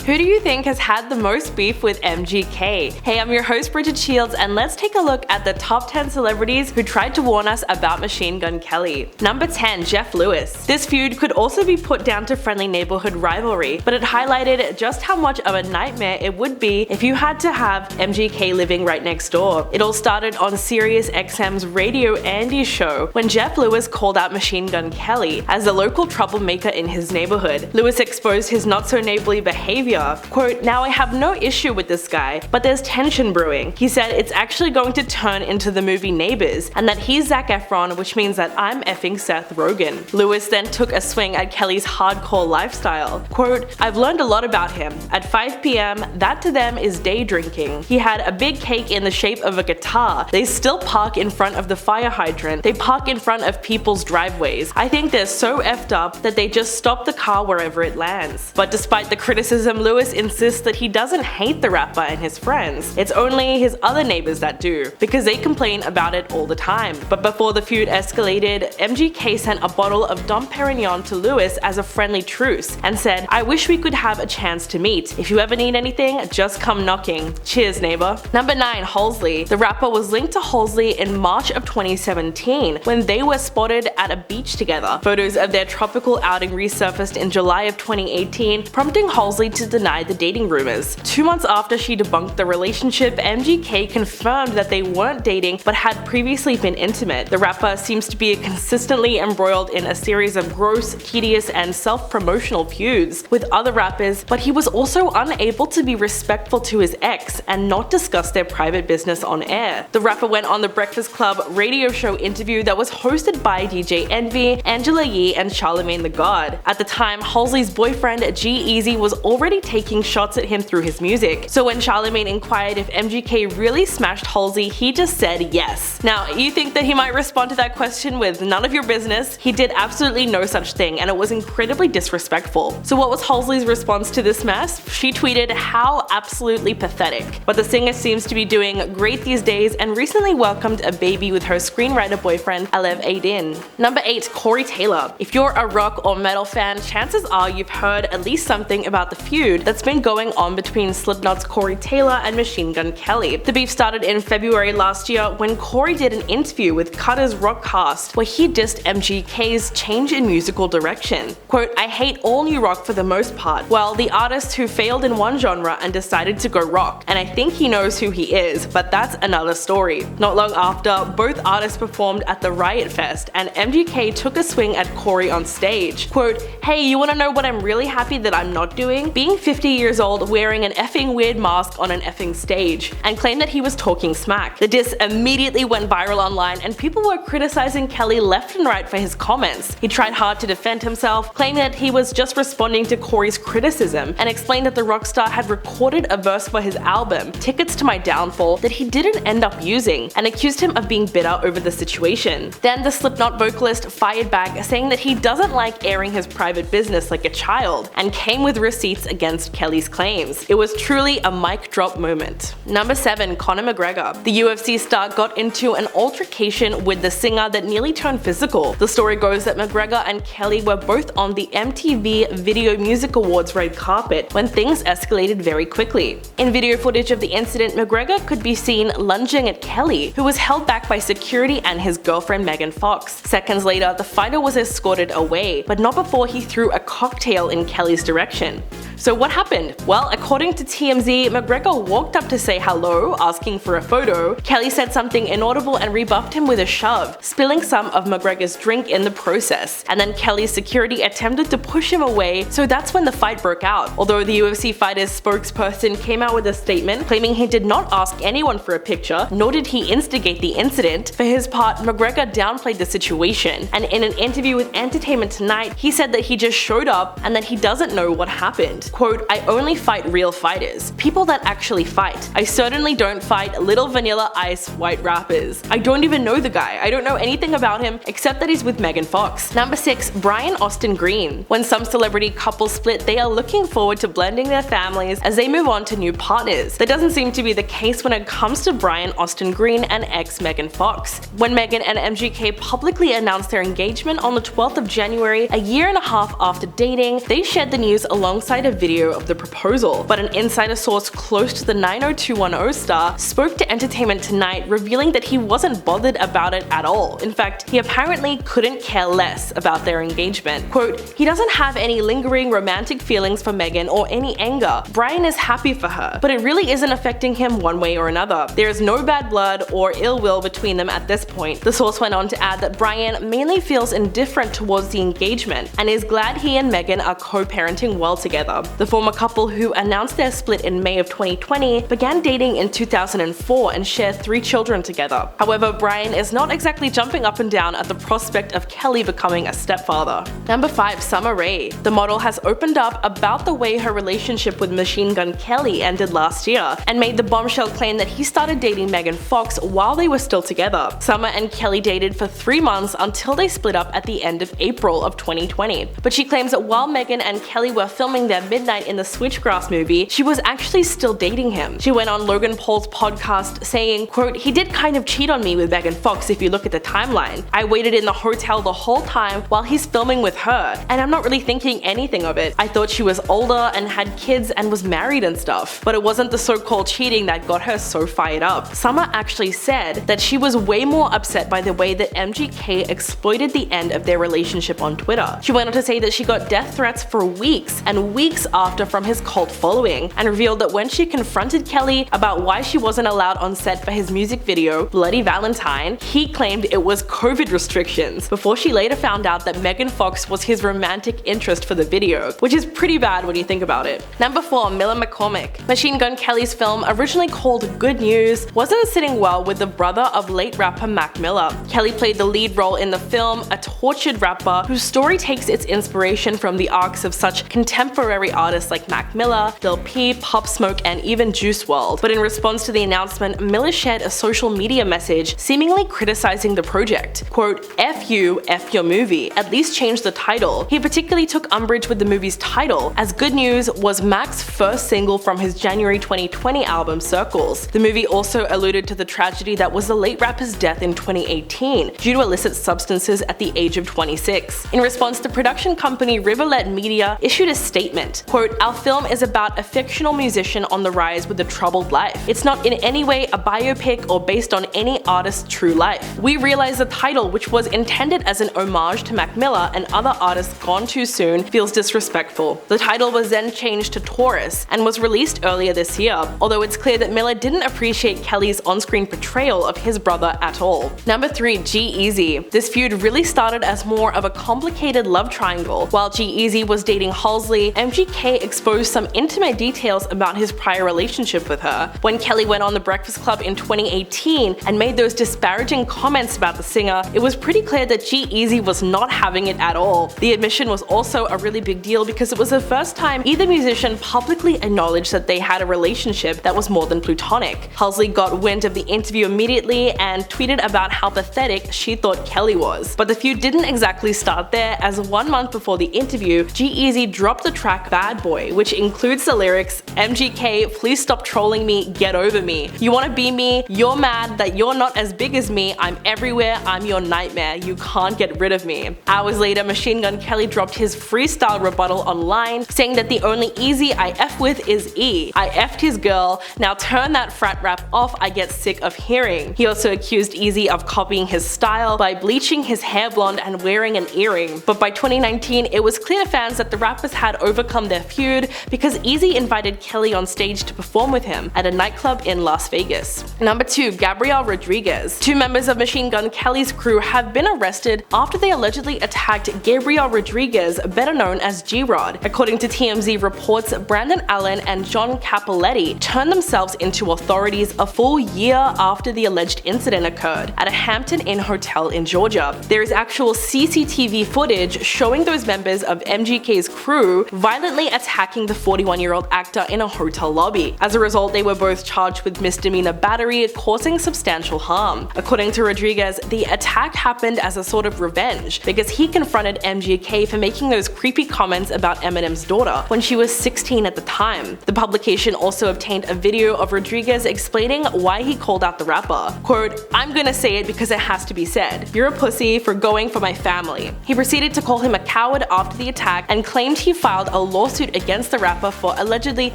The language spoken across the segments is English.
Who do you think has had the most beef with MGK? Hey, I'm your host Bridget Shields, and let's take a look at the top 10 celebrities who tried to warn us about Machine Gun Kelly. Number 10. Jeff Lewis. This feud could also be put down to friendly neighborhood rivalry, but it highlighted just how much of a nightmare it would be if you had to have MGK living right next door. It all started on Sirius XM's Radio Andy show when Jeff Lewis called out Machine Gun Kelly as a local troublemaker in his neighborhood. Lewis exposed his not-so-neighborly behavior. Quote, "Now I have no issue with this guy, but there's tension brewing. He said it's actually going to turn into the movie Neighbors, and that he's Zac Efron, which means that I'm effing Seth Rogen." Lewis then took a swing at Kelly's hardcore lifestyle. Quote, "I've learned a lot about him. At 5 p.m, that to them is day drinking. He had a big cake in the shape of a guitar. They still park in front of the fire hydrant. They park in front of people's driveways. I think they're so effed up that they just stop the car wherever it lands." But despite the criticism, Lewis insists that he doesn't hate the rapper and his friends. It's only his other neighbors that do, because they complain about it all the time. But before the feud escalated, MGK sent a bottle of Dom Perignon to Lewis as a friendly truce and said, "I wish we could have a chance to meet. If you ever need anything, just come knocking. Cheers, neighbor." Number 9. Halsey. The rapper was linked to Halsey in March of 2017 when they were spotted at a beach together. Photos of their tropical outing resurfaced in July of 2018, prompting Halsey to deny the dating rumors. 2 months after she debunked the relationship, MGK confirmed that they weren't dating but had previously been intimate. The rapper seems to be consistently embroiled in a series of gross, tedious, and self-promotional feuds with other rappers, but he was also unable to be respectful to his ex and not discuss their private business on air. The rapper went on the Breakfast Club radio show interview that was hosted by DJ Envy, Angela Yee, and Charlemagne the God. At the time, Halsey's boyfriend G-Eazy was already taking shots at him through his music, so when Charlemagne inquired if MGK really smashed Halsey, he just said yes. Now, you think that he might respond to that question with "none of your business"? He did absolutely no such thing, and it was incredibly disrespectful. So what was Halsey's response to this mess? She tweeted, "How absolutely pathetic." But the singer seems to be doing great these days and recently welcomed a baby with her screenwriter boyfriend Alev Aydin. Number 8. Corey Taylor. If you're a rock or metal fan, chances are you've heard at least something about the feud that's been going on between Slipknot's Corey Taylor and Machine Gun Kelly. The beef started in February last year when Corey did an interview with Cutter's Rockcast where he dissed MGK's change in musical direction. Quote, "I hate all new rock for the most part. Well, the artist who failed in one genre and decided to go rock, and I think he knows who he is, but that's another story." Not long after, both artists performed at the Riot Fest, and MGK took a swing at Corey on stage. Quote, "Hey, you wanna know what I'm really happy that I'm not doing? Being 50 years old wearing an effing weird mask on an effing stage," and claimed that he was talking smack. The diss immediately went viral online, and people were criticizing Kelly left and right for his comments. He tried hard to defend himself, claiming that he was just responding to Corey's criticism, and explained that the rock star had recorded a verse for his album, Tickets to My Downfall, that he didn't end up using, and accused him of being bitter over the situation. Then the Slipknot vocalist fired back, saying that he doesn't like airing his private business like a child, and came with receipts against Kelly's claims. It was truly a mic drop moment. Number 7. Conor McGregor. The UFC star got into an altercation with the singer that nearly turned physical. The story goes that McGregor and Kelly were both on the MTV Video Music Awards red carpet when things escalated very quickly. In video footage of the incident, McGregor could be seen lunging at Kelly, who was held back by security and his girlfriend Megan Fox. Seconds later, the fighter was escorted away, but not before he threw a cocktail in Kelly's direction. So what happened? Well, according to TMZ, McGregor walked up to say hello, asking for a photo. Kelly said something inaudible and rebuffed him with a shove, spilling some of McGregor's drink in the process. And then Kelly's security attempted to push him away, so that's when the fight broke out. Although the UFC fighter's spokesperson came out with a statement claiming he did not ask anyone for a picture, nor did he instigate the incident. For his part, McGregor downplayed the situation, and in an interview with Entertainment Tonight, he said that he just showed up and that he doesn't know what happened. Quote, "I only fight real fighters, people that actually fight. I certainly don't fight little vanilla ice white rappers. I don't even know the guy. I don't know anything about him except that he's with Megan Fox." Number 6. Brian Austin Green. When some celebrity couples split, they are looking forward to blending their families as they move on to new partners. That doesn't seem to be the case when it comes to Brian Austin Green and ex Megan Fox. When Megan and MGK publicly announced their engagement on the 12th of January, a year and a half after dating, they shared the news alongside a video of the proposal, but an insider source close to the 90210 star spoke to Entertainment Tonight, revealing that he wasn't bothered about it at all. In fact, he apparently couldn't care less about their engagement. Quote, "He doesn't have any lingering romantic feelings for Megan or any anger. Brian is happy for her, but it really isn't affecting him one way or another. There is no bad blood or ill will between them at this point." The source went on to add that Brian mainly feels indifferent towards the engagement and is glad he and Megan are co-parenting well together. The former couple, who announced their split in May of 2020, began dating in 2004 and share 3 children together. However, Brian is not exactly jumping up and down at the prospect of Kelly becoming a stepfather. Number 5. Sommer Ray. The model has opened up about the way her relationship with Machine Gun Kelly ended last year and made the bombshell claim that he started dating Megan Fox while they were still together. Sommer and Kelly dated for 3 months until they split up at the end of April of 2020. But she claims that while Megan and Kelly were filming their Midnight in the Switchgrass movie, she was actually still dating him. She went on Logan Paul's podcast saying, quote, "He did kind of cheat on me with Megan Fox if you look at the timeline. I waited in the hotel the whole time while he's filming with her, and I'm not really thinking anything of it. I thought she was older and had kids and was married and stuff, but it wasn't the so-called cheating that got her so fired up." Sommer actually said that she was way more upset by the way that MGK exploited the end of their relationship on Twitter. She went on to say that she got death threats for weeks and weeks after from his cult following, and revealed that when she confronted Kelly about why she wasn't allowed on set for his music video, Bloody Valentine, he claimed it was COVID restrictions, before she later found out that Megan Fox was his romantic interest for the video, which is pretty bad when you think about it. Number 4. Miller McCormick. Machine Gun Kelly's film, originally called Good News, wasn't sitting well with the brother of late rapper Mac Miller. Kelly played the lead role in the film, a tortured rapper whose story takes its inspiration from the arcs of such contemporary artists like Mac Miller, Lil Peep, Pop Smoke, and even Juice WRLD. But in response to the announcement, Miller shared a social media message seemingly criticizing the project. Quote, "F you, F your movie, at least change the title." He particularly took umbrage with the movie's title, as Good News was Mac's first single from his January 2020 album Circles. The movie also alluded to the tragedy that was the late rapper's death in 2018 due to illicit substances at the age of 26. In response, the production company Riverlet Media issued a statement. Quote, "Our film is about a fictional musician on the rise with a troubled life. It's not in any way a biopic or based on any artist's true life. We realize the title, which was intended as an homage to Mac Miller and other artists gone too soon, feels disrespectful." The title was then changed to Taurus and was released earlier this year, although it's clear that Miller didn't appreciate Kelly's on-screen portrayal of his brother at all. Number 3. G-Eazy. This feud really started as more of a complicated love triangle. While G-Eazy was dating Halsey, MGK exposed some intimate details about his prior relationship with her. When Kelly went on The Breakfast Club in 2018 and made those disparaging comments about the singer, it was pretty clear that G-Eazy was not having it at all. The admission was also a really big deal because it was the first time either musician publicly acknowledged that they had a relationship that was more than platonic. Halsey got wind of the interview immediately and tweeted about how pathetic she thought Kelly was. But the feud didn't exactly start there, as 1 month before the interview, G-Eazy dropped the track Bad Boy, which includes the lyrics, "MGK, please stop trolling me, get over me. You wanna be me, you're mad that you're not as big as me, I'm everywhere, I'm your nightmare, you can't get rid of me." Hours later, Machine Gun Kelly dropped his freestyle rebuttal online, saying that the only Easy I F with is E. I F'd his girl, now turn that frat rap off, I get sick of hearing. He also accused Easy of copying his style by bleaching his hair blonde and wearing an earring. But by 2019, it was clear to fans that the rappers had overcome their feud because Easy invited Kelly on stage to perform with him at a nightclub in Las Vegas. Number 2. Gabriel Rodriguez. 2 members of Machine Gun Kelly's crew have been arrested after they allegedly attacked Gabriel Rodriguez, better known as G-Rod. According to TMZ reports, Brandon Allen and John Capoletti turned themselves into authorities a full year after the alleged incident occurred at a Hampton Inn hotel in Georgia. There is actual CCTV footage showing those members of MGK's crew violently attacking the 41-year-old actor in a hotel lobby. As a result, they were both charged with misdemeanor battery causing substantial harm. According to Rodriguez, the attack happened as a sort of revenge because he confronted MGK for making those creepy comments about Eminem's daughter when she was 16 at the time. The publication also obtained a video of Rodriguez explaining why he called out the rapper. Quote, "I'm gonna say it because it has to be said. You're a pussy for going for my family." He proceeded to call him a coward after the attack and claimed he filed a lawsuit lawsuit against the rapper for allegedly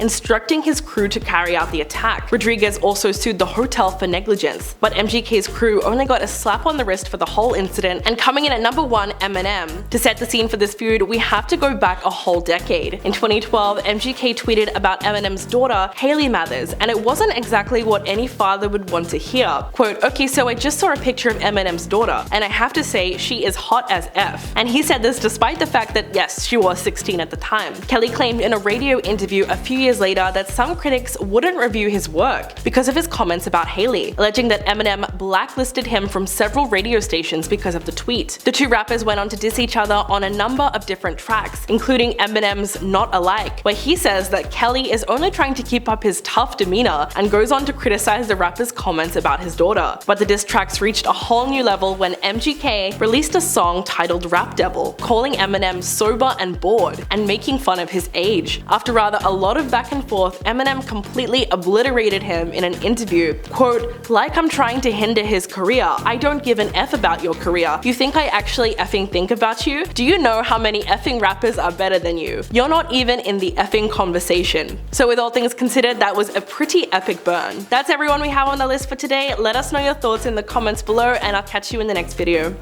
instructing his crew to carry out the attack. Rodriguez also sued the hotel for negligence, but MGK's crew only got a slap on the wrist for the whole incident. And coming in at number 1, Eminem. To set the scene for this feud, we have to go back a whole decade. In 2012, MGK tweeted about Eminem's daughter, Haley Mathers, and it wasn't exactly what any father would want to hear. Quote, "Okay, so I just saw a picture of Eminem's daughter, and I have to say, she is hot as F." And he said this despite the fact that yes, she was 16 at the time. Kelly claimed in a radio interview a few years later that some critics wouldn't review his work because of his comments about Haley, alleging that Eminem blacklisted him from several radio stations because of the tweet. The two rappers went on to diss each other on a number of different tracks, including Eminem's Not Alike, where he says that Kelly is only trying to keep up his tough demeanor and goes on to criticize the rapper's comments about his daughter. But the diss tracks reached a whole new level when MGK released a song titled Rap Devil, calling Eminem sober and bored and making fun of his age. After rather a lot of back and forth, Eminem completely obliterated him in an interview. Quote, "Like I'm trying to hinder his career. I don't give an F about your career. You think I actually effing think about you? Do you know how many effing rappers are better than you? You're not even in the effing conversation." So with all things considered, that was a pretty epic burn. That's everyone we have on the list for today. Let us know your thoughts in the comments below, and I'll catch you in the next video.